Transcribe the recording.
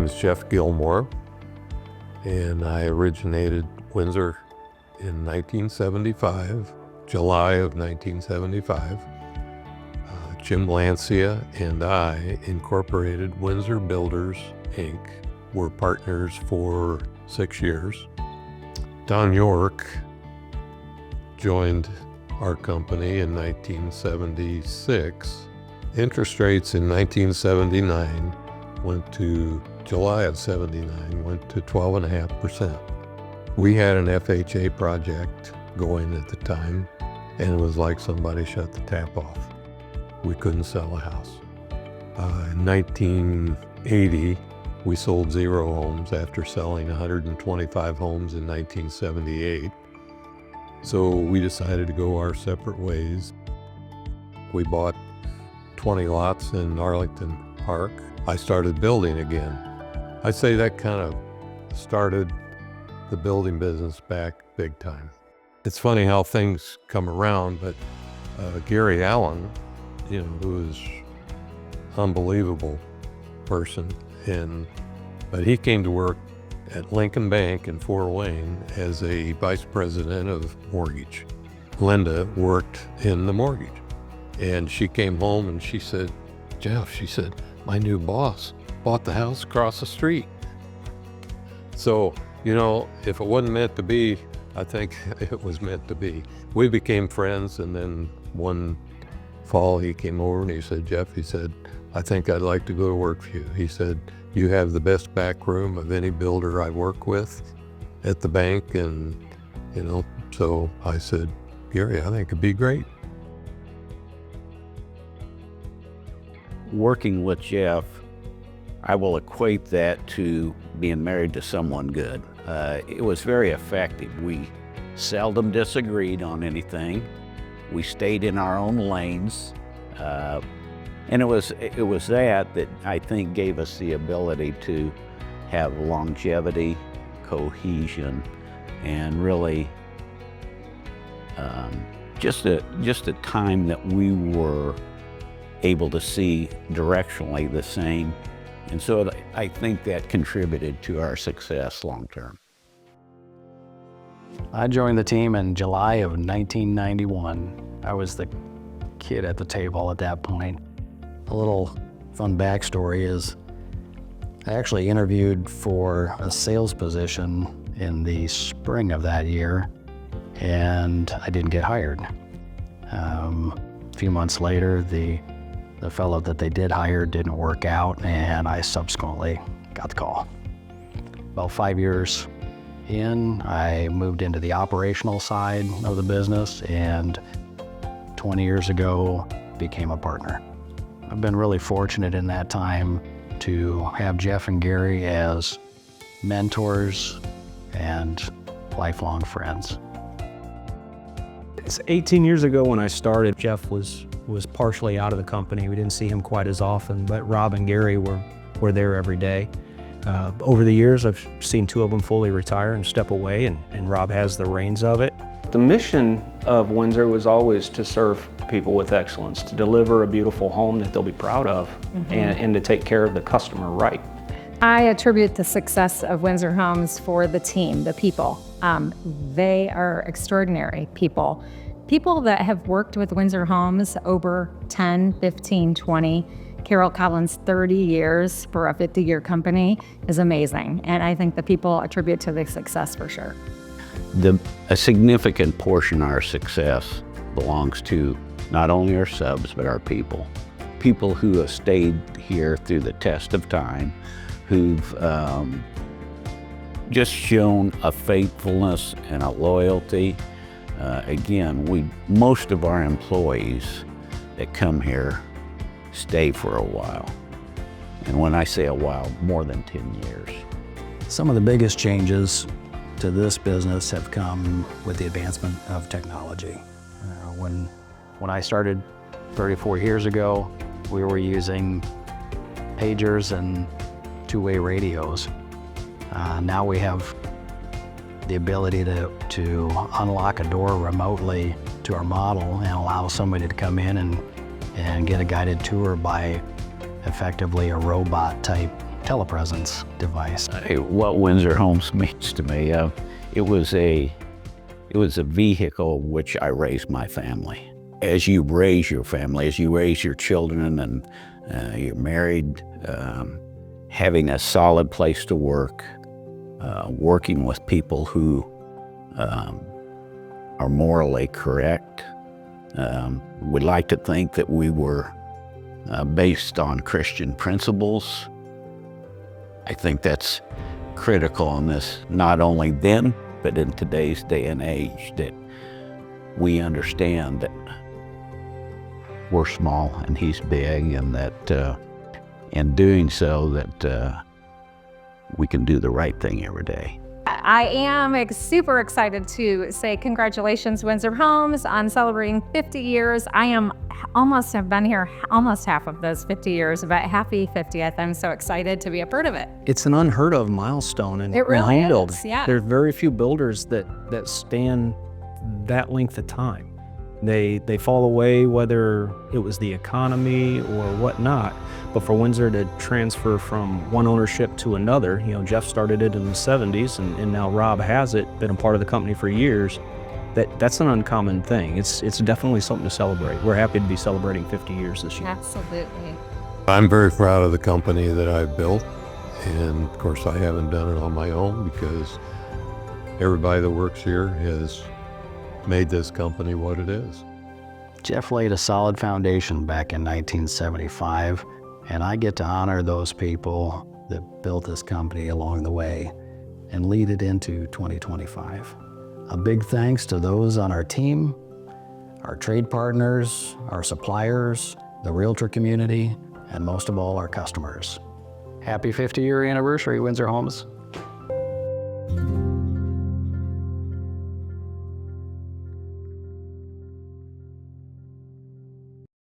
name's Jeff Gilmore, and I originated Windsor in 1975, July of 1975. Jim Lancia and I incorporated Windsor Builders, Inc. We're partners for 6 years. Don York joined our company in 1976. Interest rates in 1979 July of 79 went to 12.5%. We had an FHA project going at the time, and it was like somebody shut the tap off. We couldn't sell a house. In 1980, we sold 0 homes after selling 125 homes in 1978. So we decided to go our separate ways. We bought 20 lots in Arlington Park. I started building again. I'd say that kind of started the building business back big time. It's funny how things come around, but Gary Allen, who is unbelievable person, but he came to work at Lincoln Bank in Fort Wayne as a vice president of mortgage. Linda worked in the mortgage, and she came home and she said, "Jeff," she said, "my new boss bought the house across the street." So, if it wasn't meant to be, I think it was meant to be. We became friends, and then one fall he came over and he said, "Jeff," he said, "I think I'd like to go to work for you." He said, "You have the best back room of any builder I work with at the bank," and, so I said, "Gary, I think it'd be great." Working with Jeff, I will equate that to being married to someone good. It was very effective. We seldom disagreed on anything. We stayed in our own lanes. And it was that I think gave us the ability to have longevity, cohesion, and really just a time that we were able to see directionally the same. And so I think that contributed to our success long term. I joined the team in July of 1991. I was the kid at the table at that point. A little fun backstory is I actually interviewed for a sales position in the spring of that year, and I didn't get hired. A few months later, the fellow that they did hire didn't work out, and I subsequently got the call. About 5 years in, I moved into the operational side of the business, and 20 years ago became a partner. I've been really fortunate in that time to have Jeff and Gary as mentors and lifelong friends. It's 18 years ago when I started. Jeff was partially out of the company. We didn't see him quite as often, but Rob and Gary were there every day. Over the years, I've seen 2 of them fully retire and step away, and Rob has the reins of it. The mission of Windsor was always to serve people with excellence, to deliver a beautiful home that they'll be proud of, and to take care of the customer right. I attribute the success of Windsor Homes for the team, the people. They are extraordinary people. People that have worked with Windsor Homes over 10, 15, 20, Carol Collins 30 years for a 50-year company is amazing. And I think the people attribute to the success for sure. A significant portion of our success belongs to not only our subs, but our people. People who have stayed here through the test of time, who've just shown a faithfulness and a loyalty. Again, most of our employees that come here stay for a while. And when I say a while, more than 10 years. Some of the biggest changes to this business have come with the advancement of technology. When I started 34 years ago, we were using pagers and two-way radios. Now we have the ability to unlock a door remotely to our model and allow somebody to come in and get a guided tour by effectively a robot type telepresence device. What Windsor Homes means to me, it was a vehicle which I raised my family. As you raise your family, as you raise your children, and you're married, having a solid place to work, working with people who are morally correct. We'd like to think that we were based on Christian principles. I think that's critical in this, not only then, but in today's day and age, that we understand that we're small and he's big, and that in doing so that we can do the right thing every day. I am super excited to say congratulations, Windsor Homes, on celebrating 50 years. I have been here almost half of those 50 years, but happy 50th. I'm so excited to be a part of it. It's an unheard of milestone in It really home building. is, yeah. There's very few builders that stand that length of time. They fall away, whether it was the economy or whatnot. But for Windsor to transfer from one ownership to another, Jeff started it in the 70s, and now Rob has it, been a part of the company for years. That's an uncommon thing. It's definitely something to celebrate. We're happy to be celebrating 50 years this year. Absolutely. I'm very proud of the company that I've built, and of course I haven't done it on my own, because everybody that works here has made this company what it is. Jeff laid a solid foundation back in 1975, and I get to honor those people that built this company along the way and lead it into 2025. A big thanks to those on our team, our trade partners, our suppliers, the realtor community, and most of all, our customers. Happy 50-year anniversary, Windsor Homes.